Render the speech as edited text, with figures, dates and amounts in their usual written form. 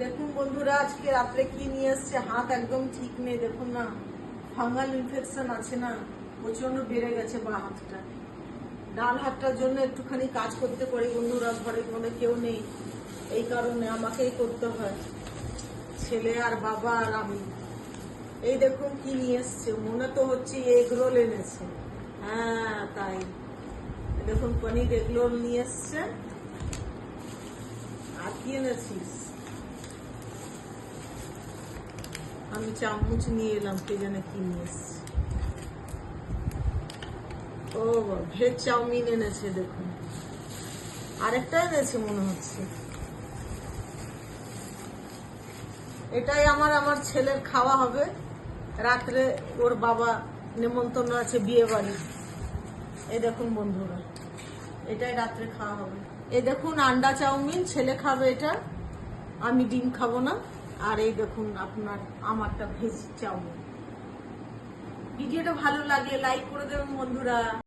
দেখুন বন্ধুরা, আজকে রাত্রে কি নিয়ে এসছে। হাত একদম ঠিক নেই, দেখুন না, ফাঙ্গাল ইনফেকশন আছে না, প্রচন্ড বেড়ে গেছে বা হাতটা। ডান হাতটার জন্য একটুখানি কাজ করতে পারি বন্ধুরা, ঘরের মধ্যে কেউ নেই, এই কারণে আমাকেই করতে হয়, ছেলে আর বাবা আর আমি। এই দেখুন কি নিয়ে এসছে, মনে তো হচ্ছে এগ রোল এনেছে। হ্যাঁ তাই, দেখুন পনির এগ রোল নিয়ে এসছে। আর কি এনেছিস? আমি চামচ নিয়ে এলাম, কে জানে কি নিয়ে এসছে। ও ভেজ চাউমিন এনেছে, দেখুন আরেকটা এনেছে মনে হচ্ছে। এটাই আমার ছেলের খাওয়া হবে রাত্রে, ওর বাবা নেমন্তন্ন আছে বিয়ে বাড়ি। এই দেখুন বন্ধুরা, এটাই রাত্রে খাওয়া হবে। এই দেখুন আন্ডা চাউমিন, ছেলে খাবে এটা, আমি ডিম খাবো না। আর এই দেখুন আপনার আমারটা ভেজ চাউমিন। ভিডিওটা ভালো লাগলে লাইক করে দেবেন বন্ধুরা।